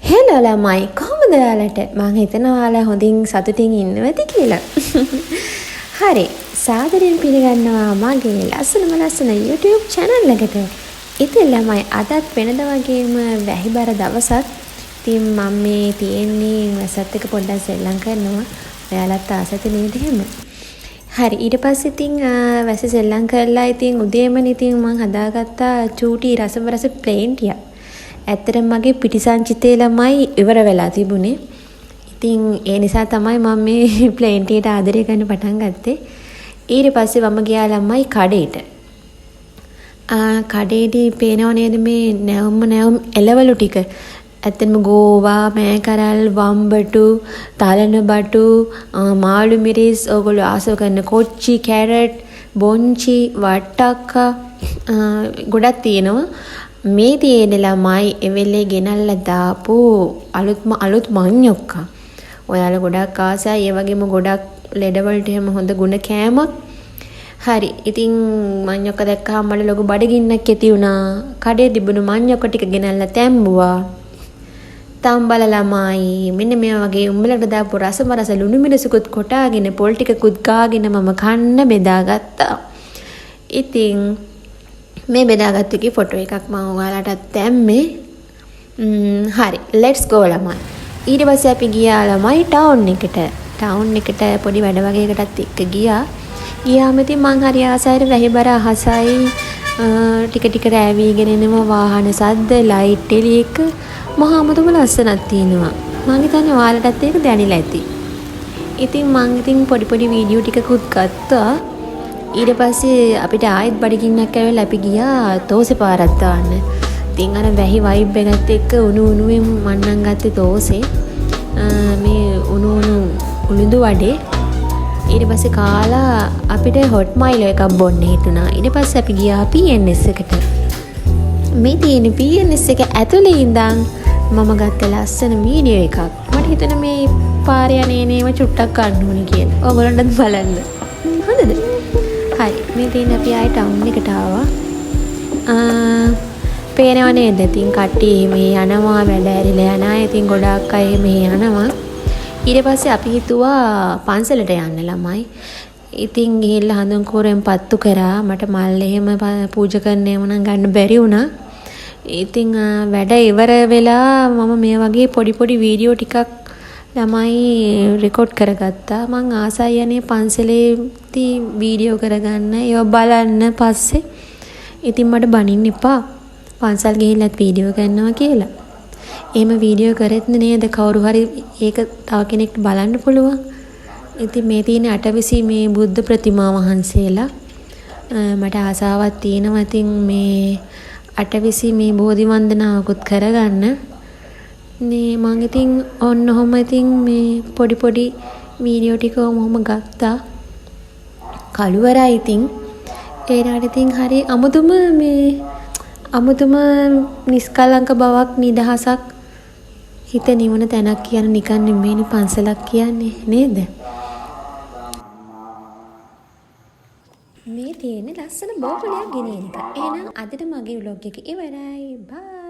Hello ළමයි කොහොමද ඔයාලට? මං හිතනවා ඔයාලා හොඳින් සතුටින් ඉන්නවද කියලා. හරි. සාදරයෙන් පිළිගන්නවා මගේ ලස්සන YouTube channel එකට. ඉතින් ළමයි අදත් වෙනද වගේම වැහිබර දවසක්. ඉතින් මම මේ තියෙන්නේ වැසත් එක පොඩ්ඩක් සෙල්ලම් කරනවා. ඔයාලත් ආසද නේද එහෙම? හරි ඊට පස්සේ ඉතින් වැස සෙල්ලම් කරලා ඉතින් උදේම ඉතින් මං හදාගත්තා චූටි රස ප්ලේන් ටික. ඇත්තටම මගේ පිටිසංචිතේ ළමයි ඉවර වෙලා තිබුණේ. ඉතින් ඒ නිසා තමයි මම මේ ප්ලේන් ටිකට ආදරය කරන්න පටන් ගත්තේ. ඊට පස්සේ මම ගියා ළමයි කඩේට. කඩේදී පේනව නේද මේ නැවුම් එළවලු ටික. ඇත්තටම ගෝවා, මෑකරල්, වම්බටු, තලන බටු, මාළු මිරිස්, ඕගොල්ලෝ ආසව කරන කොච්චි, කැරට්, බොන්චි, වට්ටක්කා ගොඩක් තියෙනවා. මේ තියෙන ළමයි එවෙලේ ගෙනල්ලා දාපු අලුත් මඤ්ඤොක්කා. ඔයාලා ගොඩක් ආසයි ඒ වගේම ගොඩක් ලෙඩවලට එහෙම හොඳ ගුණ කෑමක්. හරි. ඉතින් මඤ්ඤොක්ක දැක්කහම මට ලොකු බඩගින්නක් ඇති වුණා. කඩේ තිබුණු මඤ්ඤොක්ක ටික ගෙනල්ලා තැම්බුවා. තම්බල ළමයි මෙන්න මේ වගේ උඹලට දාපු රස ලුණු මිරිසුකුත් කොටාගෙන පොල් ටිකකුත් ගාගෙන මම කන්න බෙදාගත්තා. ඉතින් මේ බෙදාගත්ත එකේ ෆොටෝ එකක් මම ඔයාලටත් දැම්මේ. හරි let's go ළමයි. ඊට පස්සේ අපි ගියා ළමයි ටවුන් එකට. ටවුන් එකට පොඩි වැඩ වගේකටත් එක්ක ගියා. ගියාම ඉතින් මං හරි ආසයිර වැහිබර අහසයි ටික ටික රෑවිගෙන එනවා වාහන සද්ද ලයිට් එළිය එක මහා අමුතුම ලස්සනක් තියෙනවා. මං හිතන්නේ ඔයාලටත් ඒක දැනෙලා ඇති. ඉතින් මං පොඩි වීඩියෝ ටිකකුත් ගත්තා. ඊට පස්සේ අපිට ආයෙත් බඩගින්නක් ඇවිල්ලා අපි ගියා තෝසේ පාරක් දාන්න. ඉතින් අර වැහි වයිබ් එකත් එක්ක උණුවෙන් මන්නම් ගත්තේ තෝසේ. මේ උණු උළුදු වඩේ. ඊට පස්සේ කාලා අපිට හොට් මයිලෝ එකක් බොන්න හිතුණා. ඊට පස්සේ අපි ගියා PNS එකට. මේ තියෙන PNS එක ඇතුලේ ඉඳන් මම ගත්ත ලස්සන වීඩියෝ එකක්. මට හිතුණා මේ පාරේ යන්නේව චුට්ටක් ගන්න ඕනේ කියලා. ඔයගොල්ලන්ටත් බලන්න. හොඳද? හරි මේ තියෙන අපි ආයි ටවුන් එකට ආවා. පේනව නේද? ඉතින් කට්ටිය මේ යනවා වැඩ ඇරිලා යන අය. ඉතින් ගොඩාක් අය මේ යනවා. ඊට පස්සේ අපි හිතුවා පන්සලට යන්න ළමයි. ඉතින් ගිහිල්ලා හඳුන් කෝරෙන් පත්තු කරා. මට මල් එහෙම පූජා කරන්න ඒව නම් ගන්න බැරි වුණා. ඉතින් වැඩ ඉවර වෙලා මම මේ වගේ පොඩි වීඩියෝ ටිකක් ළමයි රෙකෝඩ් කරගත්තා. මං ආසයි යන්නේ පන්සලේදී වීඩියෝ කරගන්න. ඒව බලන්න පස්සේ ඉතින් මට බනින්න එපා. පන්සල් ගිහිල්ලත් වීඩියෝ කරනවා කියලා. එහෙම වීඩියෝ කරෙත් නේද කවුරු හරි ඒක තව කෙනෙක්ට බලන්න පුළුවන්. ඉතින් මේ තියෙන අටවිසි මේ බුද්ධ ප්‍රතිමා වහන්සේලා මට ආසාවක් තියෙනවා. ඉතින් මේ අටවිසි මේ බෝධි වන්දනාවකුත් කරගන්න. මේ මං ඉතින් ඔන්නෝම ඉතින් මේ පොඩි වීඩියෝ ටික ඔහොම ගත්තා. කළුවරයි ඉතින් ඒනාට ඉතින් හරි අමුතුම නිස්කලංක බවක් නිදහසක් හිත නිවන තැනක් කියන නිකන් නෙමෙයි පන්සලක් කියන්නේ නේද? මේ තියෙන ලස්සන බෝපලයක් ගෙනියන එක. එහෙනම් අදට මගේ vlog එක ඉවරයි. බයි.